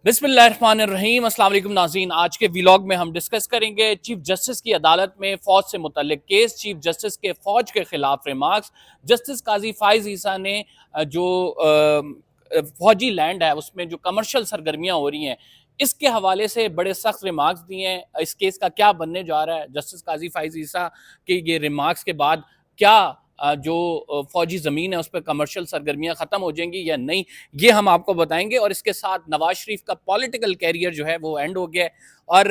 बिस्मिल्लाहिर्रहमानिर्रहीम। अस्सलाम वालेकुम नाज़रीन, आज के व्लॉग में हम डिस्कस करेंगे चीफ जस्टिस की अदालत में फ़ौज से मुतल्लिक केस, चीफ जस्टिस के फ़ौज के खिलाफ रिमार्क्स। जस्टिस काजी फ़ाइज़ ईसा ने जो फ़ौजी लैंड है उसमें जो कमर्शियल सरगर्मियाँ हो रही हैं इसके हवाले से बड़े सख्त रिमार्क्स दिए हैं। इस केस का क्या बनने जा रहा है, जस्टिस काजी फ़ाइज़ ईसा के ये रिमार्क्स के बाद क्या जो फ़ौजी ज़मीन है उस पर कमर्शियल सरगर्मियाँ ख़त्म हो जाएंगी या नहीं, ये हम आपको बताएंगे। और इसके साथ नवाज शरीफ का पॉलिटिकल कैरियर जो है वो एंड हो गया है। और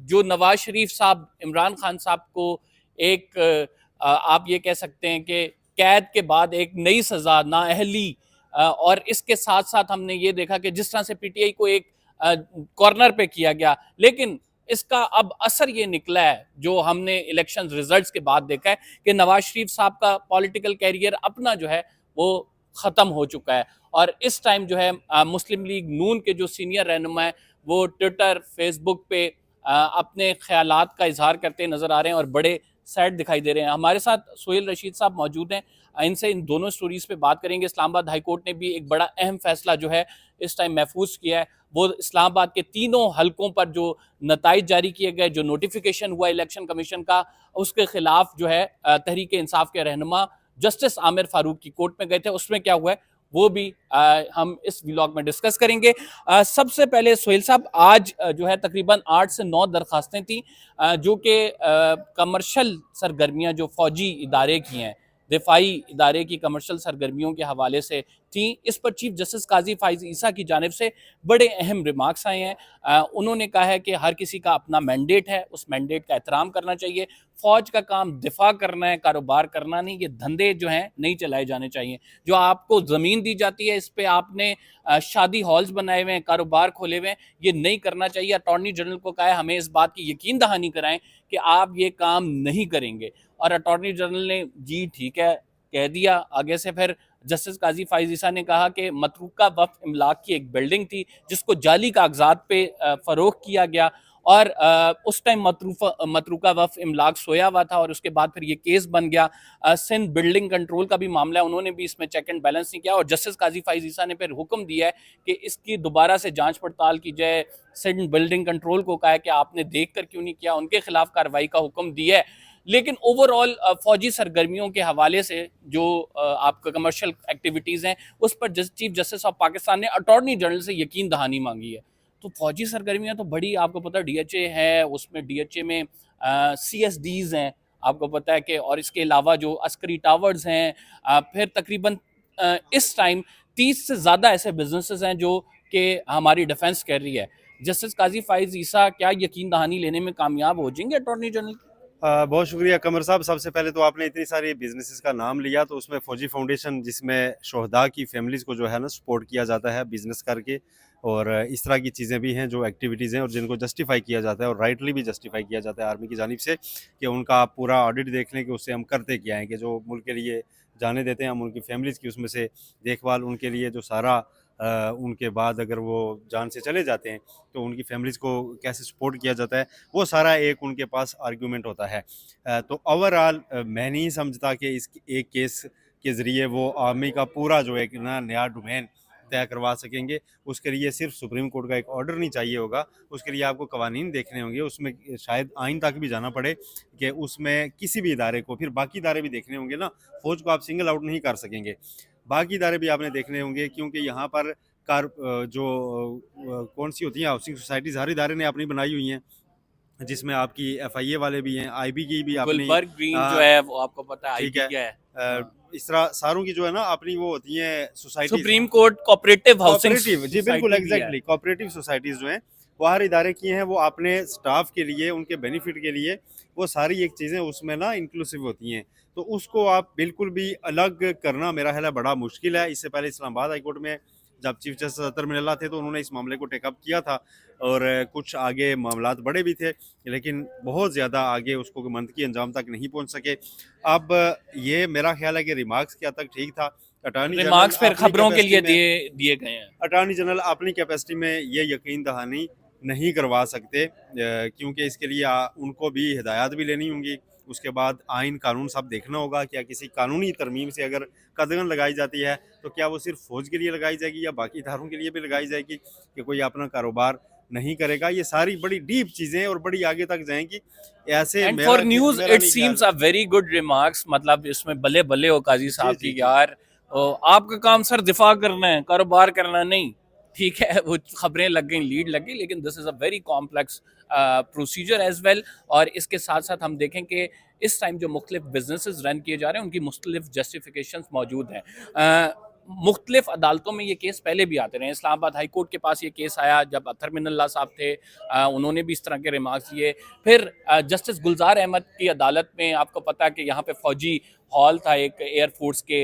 जो नवाज शरीफ साहब इमरान खान साहब को एक आप ये कह सकते हैं कि कैद के बाद एक नई सज़ा नाअहली, और इसके साथ साथ हमने ये देखा कि जिस तरह से पीटीआई को एक कॉर्नर पे किया गया, लेकिन इसका अब असर ये निकला है जो हमने इलेक्शन रिजल्ट्स के बाद देखा है कि नवाज शरीफ साहब का पॉलिटिकल कैरियर अपना जो है वो ख़त्म हो चुका है। और इस टाइम जो है मुस्लिम लीग नून के जो सीनियर रहनुमा है वो ट्विटर फेसबुक पे अपने ख्यालात का इजहार करते नज़र आ रहे हैं और बड़े सैड दिखाई दे रहे हैं। हमारे साथ सोहेल रशीद साहब मौजूद हैं, इनसे इन दोनों स्टोरीज पे बात करेंगे। इस्लामाबाद हाई कोर्ट ने भी एक बड़ा अहम फैसला जो है इस टाइम महफूज किया है। वो इस्लामाबाद के तीनों हलकों पर जो नताइज जारी किए गए, जो नोटिफिकेशन हुआ इलेक्शन कमीशन का, उसके खिलाफ जो है तहरीक इंसाफ के रहनुमा जस्टिस आमिर फारूक की कोर्ट में गए थे। उसमें क्या हुआ है वो भी हम इस व्लॉग में डिस्कस करेंगे। सबसे पहले सोहेल साहब, आज जो है तकरीबन 8 से 9 दरखास्तें थी जो कि कमर्शियल सरगर्मियां जो फौजी इदारे की हैं, दिफाई इदारे की कमर्शियल सरगर्मियों के हवाले से थी। इस पर चीफ जस्टिस काजी फ़ाइज़ ईसा की जानिब से बड़े अहम रिमार्क्स आए हैं। उन्होंने कहा है कि हर किसी का अपना मैंडेट है, उस मैंडेट का एहतराम करना चाहिए। फ़ौज का काम दिफा करना है, कारोबार करना नहीं। ये धंधे जो हैं नहीं चलाए जाने चाहिए। जो आपको ज़मीन दी जाती है इस पर आपने शादी हॉल्स बनाए हुए हैं, कारोबार खोले हुए हैं, ये नहीं करना चाहिए। अटॉर्नी जनरल को कहा है हमें इस बात की यकीन दहानी कराएं कि आप ये काम नहीं करेंगे। और अटॉर्नी जनरल ने जी ठीक है कह दिया। आगे से फिर जस्टिस काजी फ़ाइज़ ईसा ने कहा कि मतरूका वक्फ इमलाक की एक बिल्डिंग थी जिसको जाली कागजात पे फ़रोख्त किया गया, और उस टाइम मतरूका वक्फ इमलाक सोया हुआ था और उसके बाद फिर ये केस बन गया। सिंध बिल्डिंग कंट्रोल का भी मामला है, उन्होंने भी इसमें चेक एंड बैलेंस नहीं किया और जस्टिस काजी फ़ाइज़ ईसा ने फिर हुक्म दिया है कि इसकी दोबारा से जांच पड़ताल की जाए। सिंध बिल्डिंग कंट्रोल को कहा है कि आपने देख कर क्यों नहीं किया, उनके खिलाफ कार्रवाई का हुक्म दिया है। लेकिन ओवरऑल फौजी सरगर्मियों के हवाले से जो आपका कमर्शियल एक्टिविटीज़ हैं उस पर चीफ जस्टिस ऑफ पाकिस्तान ने अटॉर्नी जनरल से यकीन दहानी मांगी है। तो फौजी सरगर्मियाँ तो बड़ी, आपको पता है डीएचए है, उसमें डीएचए में सीएसडीज हैं आपको पता है कि, और इसके अलावा जो अस्करी टावर्स हैं, फिर तकरीबन इस टाइम 30 से ज़्यादा ऐसे बिजनेसेस हैं जो कि हमारी डिफेंस कर रही है। जस्टिस काजी फ़ाइज़ ईसा क्या यकीन दहानी लेने में कामयाब हो जाएंगे अटॉर्नी जनरल? बहुत शुक्रिया कमर साहब। सबसे पहले तो आपने इतनी सारी बिजनेसेस का नाम लिया, तो उसमें फ़ौजी फाउंडेशन जिसमें शोहदा की फैमिलीज़ को जो है ना सपोर्ट किया जाता है बिज़नेस करके, और इस तरह की चीज़ें भी हैं जो एक्टिविटीज़ हैं और जिनको जस्टिफाई किया जाता है और राइटली भी जस्टिफाई किया जाता है आर्मी की जानिब से कि उनका आप पूरा ऑडिट देख लें कि उससे हम करते क्या हैं, कि जो मुल्क के लिए जाने देते हैं हम उनकी फैमिलीज़ की उसमें से देखभाल, उनके लिए जो सारा उनके बाद अगर वो जान से चले जाते हैं तो उनकी फैमिलीज़ को कैसे सपोर्ट किया जाता है, वो सारा एक उनके पास आर्गूमेंट होता है। तो ओवरऑल मैं नहीं समझता कि इस एक केस के ज़रिए वो आर्मी का पूरा जो एक ना नया डोमेन तय करवा सकेंगे। उसके लिए सिर्फ सुप्रीम कोर्ट का एक ऑर्डर नहीं चाहिए होगा, उसके लिए आपको कवानीन देखने होंगे, उसमें शायद आइन तक भी जाना पड़े कि उसमें किसी भी इदारे को, फिर बाकी इदारे भी देखने होंगे ना। फ़ौज को आप सिंगल आउट नहीं कर सकेंगे, बाकी इदारे भी आपने देखने होंगे, क्योंकि यहाँ पर कौन सी होती हैं हाउसिंग सोसाइटीज़, हर इदारे ने अपनी बनाई हुई हैं, जिसमें आपकी एफआईए वाले भी हैं, आईबी की भी अपनी गुलबर्ग ग्रीन जो है वो आपको पता है ठीक आईबी है। क्या है। हाँ। इस तरह सारों की जो है ना अपनी वो होती हैं societies. Supreme court cooperative housing cooperative, जी बिल्कुल सोसाइटी भी है। एग्जैक्टली, कोऑपरेटिव सोसाइटीज़ जो हैं वो हर इदारे की हैं, वो अपने स्टाफ के लिए, उनके बेनिफिट के लिए वो सारी एक चीज़ें उसमें ना इंक्लूसिव होती हैं। तो उसको आप बिल्कुल भी अलग करना मेरा ख्याल है बड़ा मुश्किल है। इससे पहले इस्लामाबाद हाई कोर्ट में जब चीफ जस्टिस अतर मिनल्ला थे तो उन्होंने इस मामले को टेकअप किया था और कुछ आगे मामलात बड़े भी थे, लेकिन बहुत ज़्यादा आगे उसको मंतकी अंजाम तक नहीं पहुँच सके। अब ये मेरा ख्याल है कि रिमार्क्स क्या तक ठीक था। अटॉर्नी जनरल रिमार्क्स फिर अपनी खबरों के कैपेसिटी लिए में दिए दिए गए हैं। अटॉर्नी जनरल अपनी कैपेसिटी में ये यकीन दहानी नहीं करवा सकते, क्योंकि इसके लिए उनको भी हिदायत भी लेनी होंगी, उसके बाद आइन कानून सब देखना होगा। क्या किसी कानूनी तरमीम से अगर कदगन लगाई जाती है तो क्या वो सिर्फ फौज के लिए लगाई जाएगी या बाकी इदारों के लिए भी लगाई जाएगी कि कोई अपना कारोबार नहीं करेगा। ये सारी बड़ी डीप चीज़ें और बड़ी आगे तक जाएंगी। ऐसे एंड फॉर न्यूज मेरा इट नहीं सीम्स ख्याल। अ वेरी गुड रिमार्क्स, मतलब इसमें भले भले हो काजी जी साहब जी की जी। यार, आपका काम सर दिफा करना है, कारोबार करना नहीं। ठीक है, वो खबरें लग गई, लीड लग गई, लेकिन this is a very complex procedure as well. और इसके साथ साथ हम देखें कि इस टाइम जो मुख्तलिफ बिजनेसेस रन किए जा रहे हैं उनकी मुख्तलिफ जस्टिफिकेशंस मौजूद हैं। मुख्तलिफ अदालतों में ये केस पहले भी आते रहे। इस्लामाबाद हाई कोर्ट के पास ये केस आया जब अतर मिनल्ला साहब थे, उन्होंने भी इस तरह के रिमार्क्स दिए। फिर जस्टिस गुलजार अहमद की अदालत में आपको पता है कि यहाँ पे फौजी हॉल था एक एयरफोर्स के,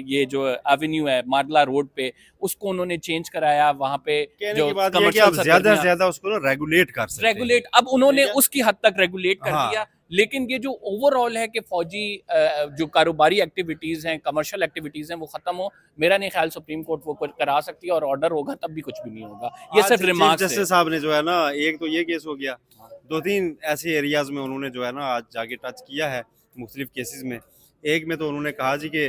ये जो एवेन्यू है माडला रोड पे, उसको उन्होंने चेंज कराया। वहाँ पे कहने जो की बात यह है कि कमर्शियल आप ज़्यादा से सरगर्मियाँ ज़्यादा उसको ना रेगुलेट कर सकते हैं। रेगुलेट, अब उन्होंने ठीक है? उसकी हद तक रेगुलेट कर हाँ। दिया। लेकिन ये जो ओवरऑल है कि फौजी जो कारोबारी एक्टिविटीज हैं, कमर्शियल एक्टिविटीज हैं, वो खत्म हो, मेरा नहीं ख्याल सुप्रीम कोर्ट वो करा सकती है, और ऑर्डर होगा तब भी कुछ भी नहीं होगा। ये आज सिर्फ चीफ रिमार्क्स है। जस्टिस साहब ने जो है ना, एक तो ये केस हो गया, 2-3 ऐसे एरियाज में उन्होंने जो है ना आज जाके टच किया है मुख्तलिफ केसेस में। एक में तो उन्होंने कहा जी कि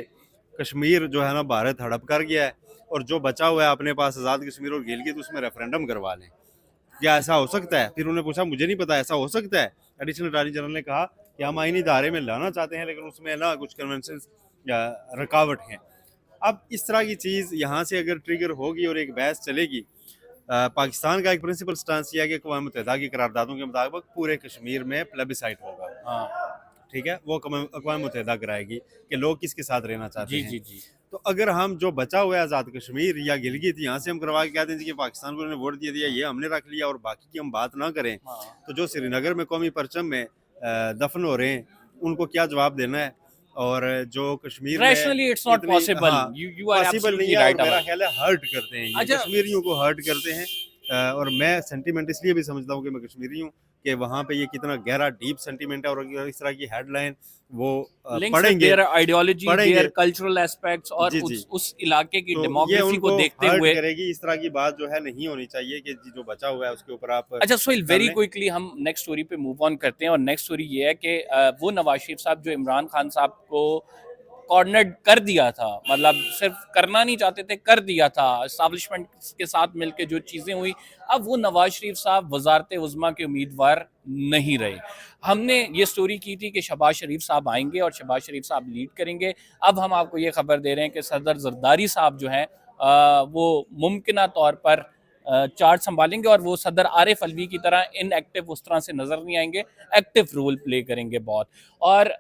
कश्मीर जो है ना भारत हड़प कर गया है और जो बचा हुआ है अपने पास आज़ाद कश्मीर और गिलगित, उसमें रेफरेंडम करवा लें। क्या ऐसा हो सकता है? फिर उन्होंने पूछा मुझे नहीं पता ऐसा हो सकता है। एडिशनल अटॉर्नी जनरल ने कहा कि हम आईनी धारे में लाना चाहते हैं लेकिन उसमें ना कुछ कन्वेंशन या रुकावट हैं। अब इस तरह की चीज़ यहाँ से अगर ट्रिगर होगी और एक बहस चलेगी, पाकिस्तान का एक प्रिंसिपल स्टांस यह है कि अक़वाम मुत्तहिदा की करारदादों के मुताबिक पूरे कश्मीर में प्लेबिसाइट होगा। हाँ ठीक है? वो अक़वाम मुत्तहिदा कराएगी कि लोग किसके साथ रहना चाहते जी हैं। जी जी। तो अगर हम जो बचा हुआ है आज़ाद कश्मीर या गिलगित यहाँ से हम करवा के कहते हैं कि पाकिस्तान को उन्होंने वोट दे दिया, ये हमने रख लिया और बाकी की हम बात ना करें, हाँ तो जो श्रीनगर में कौमी परचम में दफन हो रहे हैं उनको क्या जवाब देना है? और जो कश्मीर में रैशनली इट्स नॉट इतनी पॉसिबल, हाँ यू आर पॉसिबल नहीं एब्सोल्युटली है और राइट मेरा अबाउट। ख्याल है हर्ट करते हैं ये अच्छा, कश्मीरियों को हर्ट करते हैं। और मैं सेंटीमेंट इसलिए भी समझता हूँ कि मैं कश्मीरी हूँ कि वहाँ पे ये कितना गहरा डीप सेंटीमेंट है और अगर इस तरह की हेडलाइन वो लिंक्स विद देयर आइडियोलॉजी, पढ़ेंगे देयर कल्चरल एस्पेक्ट्स, और जी जी, उस इलाके की तो ये डेमोग्राफी को उनको देखते हर्ट हुए। करेगी। इस तरह की बात जो है नहीं होनी चाहिए कि जो बचा हुआ है उसके ऊपर आप अच्छा सोहेल, कर वेरी लें। क्विकली हम नेक्स्ट स्टोरी पे मूव ऑन करते हैं, और नेक्स्ट स्टोरी ये है कि वो नवाज शरीफ साहब जो इमरान खान साहब को कॉर्नर कर दिया था, मतलब सिर्फ करना नहीं चाहते थे, कर दिया था, एस्टैब्लिशमेंट के साथ मिलकर जो चीज़ें हुई, अब वो नवाज शरीफ साहब वजारत उज़्मा के उम्मीदवार नहीं रहे। हमने ये स्टोरी की थी कि शहबाज शरीफ साहब आएंगे और शहबाज शरीफ साहब लीड करेंगे। अब हम आपको ये खबर दे रहे हैं कि सदर जरदारी साहब जो हैं वो मुमकिना तौर पर चार्ज संभालेंगे, और वो सदर आरिफ अलवी की तरह इनएक्टिव उस तरह से नजर नहीं आएंगे, एक्टिव रोल प्ले करेंगे बहुत। और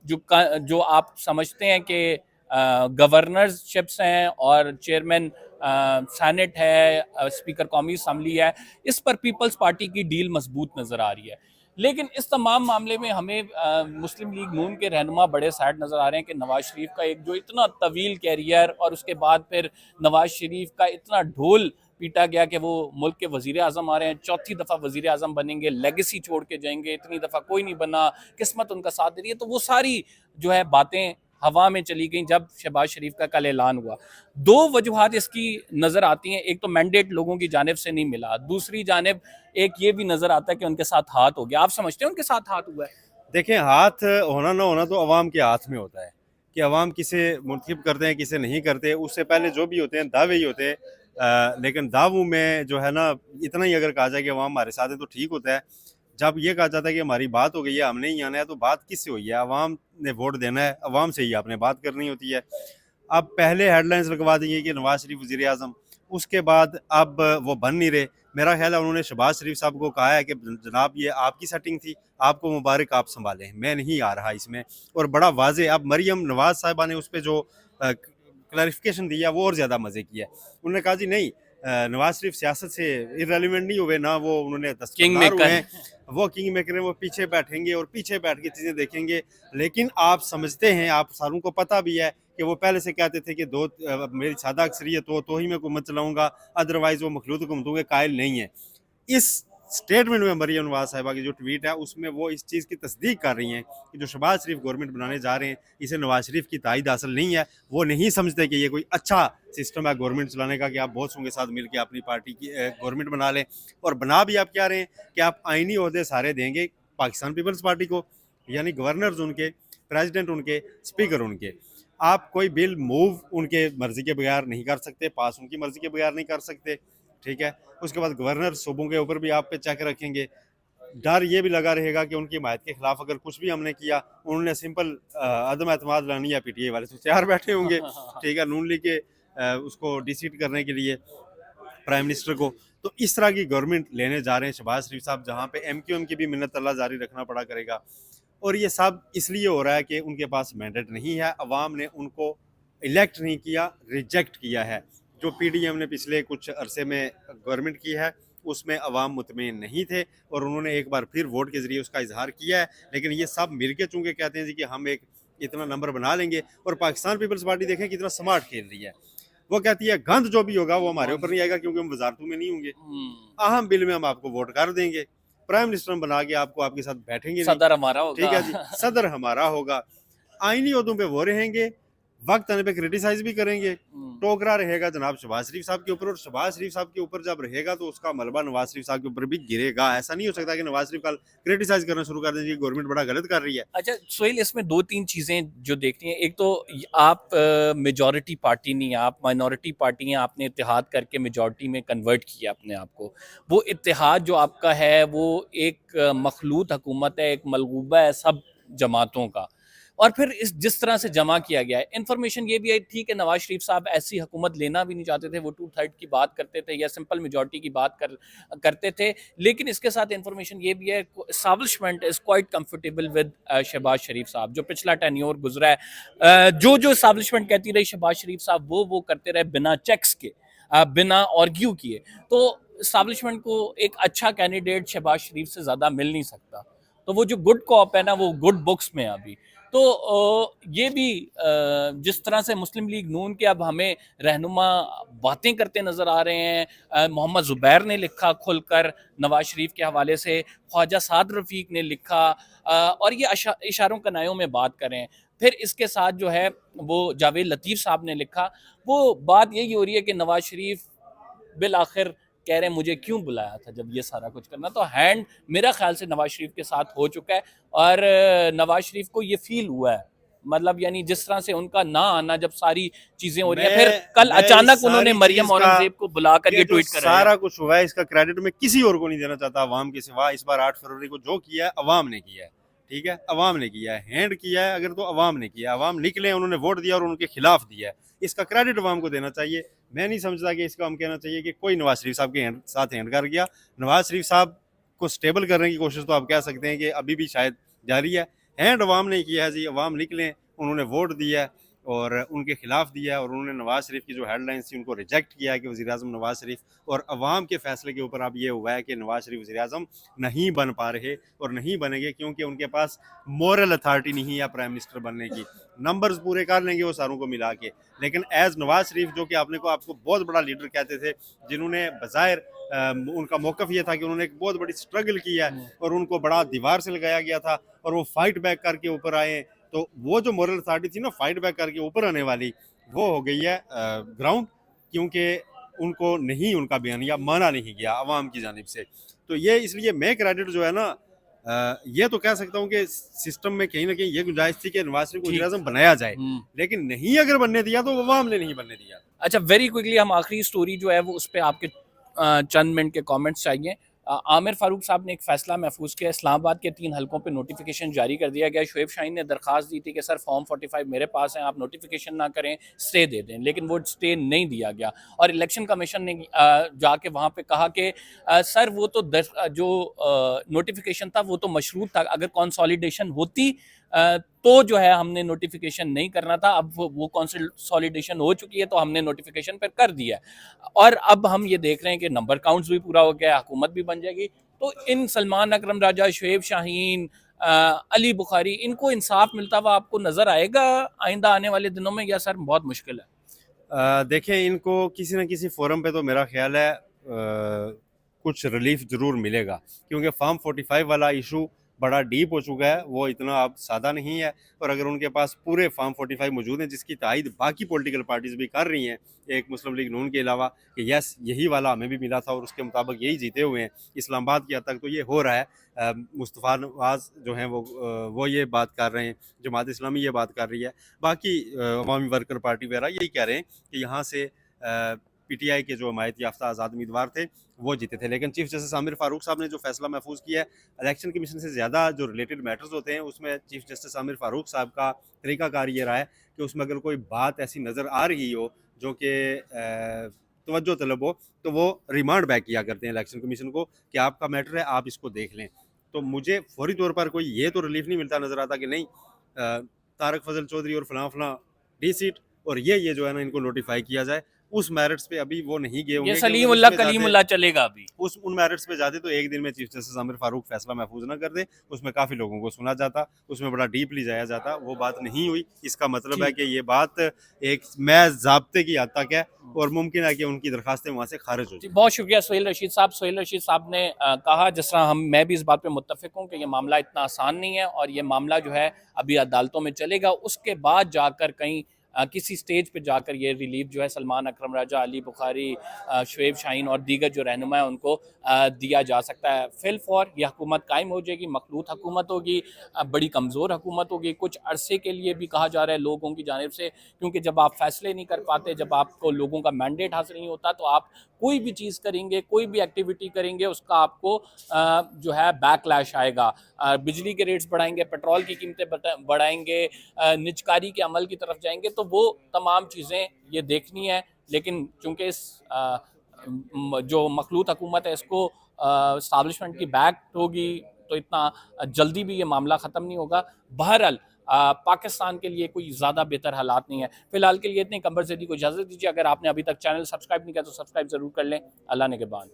जो आप समझते हैं कि गवर्नरशिप्स हैं और चेयरमैन सेनेट है, स्पीकर कौमी असम्बली है, इस पर पीपल्स पार्टी की डील मजबूत नजर आ रही है। लेकिन इस तमाम मामले में हमें मुस्लिम लीग नून के रहनुमा बड़े सैड नजर आ रहे हैं कि नवाज शरीफ का एक जो इतना तवील कैरियर, और उसके बाद फिर नवाज शरीफ का इतना ढोल पीटा गया कि वो मुल्क के वजीर आजम आ रहे हैं, चौथी दफ़ा वजीर आजम बनेंगे, लेगेसी छोड़ के जाएंगे, इतनी दफ़ा कोई नहीं बना, किस्मत उनका साथ दे रही है, तो वो सारी जो है बातें हवा में चली गई जब शहबाज शरीफ का कल ऐलान हुआ। दो वजूहात इसकी नज़र आती हैं, एक तो मैंडेट लोगों की जानिब से नहीं मिला, दूसरी जानिब एक ये भी नज़र आता है कि उनके साथ हाथ हो गया। आप समझते हैं उनके साथ हाथ हुआ है? देखें, हाथ होना ना होना तो अवाम के हाथ में होता है कि अवाम किसे मुंतखब करते हैं किसे नहीं करते। उससे पहले जो भी होते हैं दावे ही होते हैं। लेकिन दावों में जो है ना, इतना ही अगर कहा जाए कि अवाम हमारे साथ है तो ठीक होता है। जब ये कहा जाता है कि हमारी बात हो गई है, हमने ही आना है, तो बात किससे हुई है? अवाम ने वोट देना है, अवाम से ही आपने बात करनी होती है। अब पहले हेडलाइंस लगवा दी कि नवाज शरीफ वज़ीर आज़म, उसके बाद अब वो बन नहीं रहे। मेरा ख्याल है उन्होंने शहबाज शरीफ साहब को कहा है कि जनाब ये आपकी सेटिंग थी, आपको मुबारक, आप संभालें, मैं नहीं आ रहा इसमें। और बड़ा वाजे अब मरियम नवाज साहिबा ने उस पर जो क्लैरिफिकेशन दिया वो और ज़्यादा मज़े किया है। उन्होंने कहा जी नहीं, नवाज शरीफ सियासत से इररेलेवेंट नहीं हुए ना, वो उन्होंने दस्तबरदार हुए हैं, वो किंग मेकर हैं, वो पीछे बैठेंगे और पीछे बैठ के चीज़ें देखेंगे। लेकिन आप समझते हैं, आप सारों को पता भी है कि वो पहले से कहते थे कि मेरी सादा अक्सरियत हो तो ही मैं हुकूमत चलाऊंगा, अदरवाइज वो मखलूत हुकूमतों के कायल नहीं है। इस स्टेटमेंट में मरियम नवाज साहिबा की जो ट्वीट है उसमें वो इस चीज़ की तस्दीक कर रही हैं कि जो शहबाज शरीफ गवर्नमेंट बनाने जा रहे हैं इसे नवाज शरीफ की तायद हासिल नहीं है। वो नहीं समझते कि ये कोई अच्छा सिस्टम है गवर्नमेंट चलाने का कि आप बहुत के साथ मिलकर अपनी पार्टी की गवर्नमेंट बना लें। और बना भी आप क्या रहे हैं कि आप आइनी ओहदे सारे देंगे पाकिस्तान पीपल्स पार्टी को, यानी गवर्नर्स उनके, प्रेसिडेंट उनके, स्पीकर उनके। आप कोई बिल मूव उनके मर्जी के बगैर नहीं कर सकते, पास उनकी मर्जी के बगैर नहीं कर सकते, ठीक है। उसके बाद गवर्नर सूबों के ऊपर भी आप पे चेक रखेंगे। डर ये भी लगा रहेगा कि उनकी हिमायत के खिलाफ अगर कुछ भी हमने किया, उन्होंने सिंपल अदम एतमाद लानी है, पीटीआई वाले तो तैयार बैठे होंगे, ठीक है, नून लीग के उसको डिसीट करने के लिए प्राइम मिनिस्टर को। तो इस तरह की गवर्नमेंट लेने जा रहे हैं शहबाज शरीफ साहब, जहाँ पे एमक्यूएम की भी मिन्नत अल्लाह जारी रखना पड़ा करेगा। और ये सब इसलिए हो रहा है कि उनके पास मैंडेट नहीं है, अवाम ने उनको इलेक्ट नहीं किया, रिजेक्ट किया है। जो पीडीएम ने पिछले कुछ अरसे में गवर्नमेंट की है, उसमें अवाम मुतमईन नहीं थे और उन्होंने एक बार फिर वोट के जरिए उसका इजहार किया है। लेकिन ये सब मिलके चूंकि कहते हैं जी कि हम एक इतना नंबर बना लेंगे, और पाकिस्तान पीपल्स पार्टी देखें कितना स्मार्ट खेल रही है। वो कहती है गंद जो भी होगा वो हमारे ऊपर नहीं आएगा क्योंकि हम वजारतों में नहीं होंगे, अहम बिल में हम आपको वोट कर देंगे, प्राइम मिनिस्टर बना के आपको आपके साथ बैठेंगे नहीं, सदर हमारा होगा, ठीक है जी, सदर हमारा होगा, आईनी ओहदों पे वो रहेंगे, वक्त आने पे क्रिटिसाइज भी करेंगे। टोकरा रहेगा जनाब शहबाज शरीफ साहब के ऊपर, और शहबाज शरीफ साहब के ऊपर जब रहेगा तो उसका मलबा नवाज शरीफ साहब के ऊपर भी गिरेगा। ऐसा नहीं हो सकता कि नवाज शरीफ कल क्रिटिसाइज करना शुरू कर देंगे, गवर्नमेंट बड़ा गलत कर रही है। अच्छा सोहेल, इसमें दो तीन चीज़ें जो देखनी है। एक तो आप मेजॉरिटी पार्टी नहीं, आप माइनॉरिटी पार्टी हैं, आपने इत्तेहाद करके मेजॉरिटी में कन्वर्ट किया अपने आप को। वो इत्तेहाद जो आपका है वो एक मखलूत हुकूमत है, एक मलगूबा है सब जमातों का। और फिर इस जिस तरह से जमा किया गया है, इन्फॉर्मेशन ये भी आई थी कि नवाज शरीफ साहब ऐसी हुकूमत लेना भी नहीं चाहते थे, वो 2/3 की बात करते थे या सिंपल मेजॉरिटी की बात करते थे। लेकिन इसके साथ इन्फॉर्मेशन ये भी है, establishment is quite comfortable with Shahbaz Sharif साहब। जो पिछला टेन्योर गुजरा है, जो एस्टैब्लिशमेंट कहती रही शहबाज शरीफ साहब वो करते रहे बिना चेक्स के, बिना आर्ग्यू किए। तो एस्टैब्लिशमेंट को एक अच्छा कैंडिडेट शहबाज शरीफ से ज़्यादा मिल नहीं सकता। तो वो जो गुड कॉप है ना, वो गुड बुक्स में अभी। तो ये भी जिस तरह से मुस्लिम लीग नून के अब हमें रहनुमा बातें करते नजर आ रहे हैं, मोहम्मद जुबैर ने लिखा खुलकर नवाज शरीफ के हवाले से, ख्वाजा साद रफीक ने लिखा, और ये इशारों कनायों में बात करें। फिर इसके साथ जो है वो जावेद लतीफ़ साहब ने लिखा। वो बात यही हो रही है कि नवाज शरीफ बिल आखिर कह रहे हैं मुझे क्यों बुलाया था जब ये सारा कुछ करना। तो हैंड मेरा ख्याल से नवाज शरीफ के साथ हो चुका है, और नवाज शरीफ को ये फील हुआ है, मतलब यानी जिस तरह से उनका ना आना जब सारी चीजें हो रही हैं, फिर कल अचानक उन्होंने मरियम औरंगजेब को बुलाकर ये ट्वीट कराया। सारा कुछ हुआ है, इसका क्रेडिट मैं किसी और को नहीं देना चाहता अवाम के सिवा। इस बार 8 फरवरी को जो किया है अवाम ने किया है, ठीक है, अवाम ने किया है, हैंड किया है अगर तो अवाम ने किया है। अवाम निकले, उन्होंने वोट दिया और उनके खिलाफ दिया है, इसका क्रेडिट अवाम को देना चाहिए। मैं नहीं समझता कि इसका हम कहना चाहिए कि कोई नवाज शरीफ साहब के साथ हैंड कर गया। नवाज शरीफ साहब को स्टेबल करने की कोशिश तो आप कह सकते हैं कि अभी भी शायद जारी है। हैंड अवाम ने किया है जी, अवाम निकले, उन्होंने वोट दिया है और उनके खिलाफ दिया है, और उन्होंने नवाज शरीफ की जो हेडलाइंस थी उनको रिजेक्ट किया है कि वज़ीर आज़म नवाज शरीफ, और अवाम के फैसले के ऊपर अब ये हुआ है कि नवाज शरीफ वज़ीर आज़म नहीं बन पा रहे और नहीं बनेंगे क्योंकि उनके पास मॉरल अथॉरिटी नहीं है प्राइम मिनिस्टर बनने की। नंबर्स पूरे कर लेंगे वो सारों को मिला के, लेकिन एज नवाज शरीफ जो कि आपको बहुत बड़ा लीडर कहते थे, जिन्होंने बज़ाहिर उनका मौक़िफ़ ये था कि उन्होंने एक बहुत बड़ी स्ट्रगल की है और उनको बड़ा दीवार से लगाया गया था और वो फाइट बैक करके ऊपर आए। तो वो जो मॉरल अथॉरिटी थी ना फाइट बैक करके ऊपर आने वाली, वो हो गई है ग्राउंड, क्योंकि उनको नहीं, उनका बयानिया माना नहीं गया अवाम की जानिब से। तो ये इसलिए मैं क्रेडिट जो है ना, ये तो कह सकता हूँ कि सिस्टम में कहीं ना कहीं ये गुंजाइश थी कि नवाज शरीफ को वज़ीर आज़म बनाया जाए, लेकिन नहीं अगर बनने दिया तो अवाम ने नहीं बनने दिया। अच्छा, वेरी क्विकली हम आखिरी स्टोरी जो है वो उस पर आपके चंद मिनट के कमेंट्स चाहिए। आमिर फारूक साहब ने एक फैसला महफूज किया, इस्लामाबाद के 3 हलकों पे नोटिफिकेशन जारी कर दिया गया। शुएब शाहीन ने दरख्वास्त दी थी कि सर फॉर्म 45 मेरे पास है, आप नोटिफिकेशन ना करें, स्टे दे दें, लेकिन वो स्टे नहीं दिया गया। और इलेक्शन कमीशन ने जाके वहाँ पे कहा कि सर वो तो जो नोटिफिकेशन था वो तो मशरूत था, अगर कंसोलिडेशन होती तो जो है हमने नोटिफिकेशन नहीं करना था। अब वो कंसोलिडेशन हो चुकी है तो हमने नोटिफिकेशन पर कर दिया है, और अब हम ये देख रहे हैं कि नंबर काउंट्स भी पूरा हो गया, हुकूमत भी बन जाएगी। तो इन सलमान अकरम राजा, शुएब शाहीन, अली बुखारी, इनको इंसाफ मिलता हुआ आपको नजर आएगा आइंदा आने वाले दिनों में, या सर बहुत मुश्किल है? देखें, इनको किसी न किसी फोरम पे तो मेरा ख्याल है कुछ रिलीफ ज़रूर मिलेगा, क्योंकि फॉर्म 45 वाला इशू बड़ा डीप हो चुका है, वो इतना अब सादा नहीं है। और अगर उनके पास पूरे फार्म 45 मौजूद हैं, जिसकी तायद बाकी पॉलिटिकल पार्टीज भी कर रही हैं, एक मुस्लिम लीग नून के अलावा, कि यस यही वाला हमें भी मिला था और उसके मुताबिक यही जीते हुए हैं इस्लामाबाद की हद तक, तो ये हो रहा है। मुस्तफ़ा नवाज जो हैं वो ये बात कर रहे हैं, जमात इस्लामी ये बात कर रही है, बाकी अवामी वर्कर पार्टी वगैरह यही कह रहे हैं कि यहाँ से पीटीआई के जो हमायत याफ्ता आज़ाद उम्मीदवार थे वो जीते थे। लेकिन चीफ जस्टिस आमिर फारूक साहब ने जो फैसला महफूज किया है, इलेक्शन कमीशन से ज़्यादा जो रिलेटेड मैटर्स होते हैं उसमें चीफ जस्टिस आमिर फारूक साहब का तरीकाकार ये रहा है कि उसमें अगर कोई बात ऐसी नज़र आ रही हो जो कि तवज्जो तलब हो, तो वो रिमांड बैक किया करते हैं इलेक्शन कमीशन को कि आपका मैटर है, आप इसको देख लें। तो मुझे फौरी तौर पर कोई ये तो रिलीफ नहीं मिलता नज़र आता कि नहीं तारक फजल चौधरी और फलां फलां डी सीट और ये जो है ना इनको नोटिफाई किया जाए, उस मेरिट्स पे अभी वो नहीं गए ये होंगे कि सलीमुल्लाह कलीमुल्लाह चलेगा अभी। उन मेरिट्स पे जाते तो एक दिन में चीफ जस्टिस आमिर फारूक फैसला महफूज ना कर दे, उसमें काफ़ी लोगों को सुना जाता, उसमें बड़ा डीपली जाया जाता, वो बात नहीं हुई। इसका मतलब है जी। कि ये बात एक महज ज़ाब्ते की हद तक है और मुमकिन है कि उनकी दरखास्तें वहाँ से खारिज हो जी, जाएं। बहुत शुक्रिया सोहेल रशीद साहब। सोहेल रशीद साहब ने कहा, जिस तरह मैं भी इस बात पे मुत्तफ़िक हूँ कि ये मामला इतना आसान नहीं है और ये मामला जो है अभी अदालतों में चलेगा, उसके बाद जाकर कहीं किसी स्टेज पे जाकर ये रिलीफ जो है सलमान अकरम राजा, अली बुखारी, शुएब शाहीन और दीगर जो रहनुमा है उनको दिया जा सकता है। फिल फॉर ये हुकूमत कायम हो जाएगी, मखलूत हुकूमत होगी, बड़ी कमज़ोर हुकूमत होगी। कुछ अरसे के लिए भी कहा जा रहा है लोगों की जानिब से, क्योंकि जब आप फैसले नहीं कर पाते, जब आपको लोगों का मैंडेट हासिल नहीं होता, तो आप कोई भी चीज़ करेंगे, कोई भी एक्टिविटी करेंगे, उसका आपको जो है बैकलैश आएगा। बिजली के रेट्स बढ़ाएंगे, पेट्रोल की कीमतें बढ़ाएंगे, निजकारी के अमल की तरफ जाएंगे, तो वो तमाम चीज़ें ये देखनी है। लेकिन चूँकि इस जो मखलूत हुकूमत है इसको इस्टाब्लिशमेंट की बैक होगी, तो इतना जल्दी भी ये मामला ख़त्म नहीं होगा। बहरहाल पाकिस्तान के लिए कोई ज़्यादा बेहतर हालात नहीं है। फिलहाल के लिए इतने। कमर ज़ैदी को इजाज़त दीजिए। अगर आपने अभी तक चैनल सब्सक्राइब नहीं किया तो सब्सक्राइब ज़रूर कर लें। अल्लाह ने के बाद।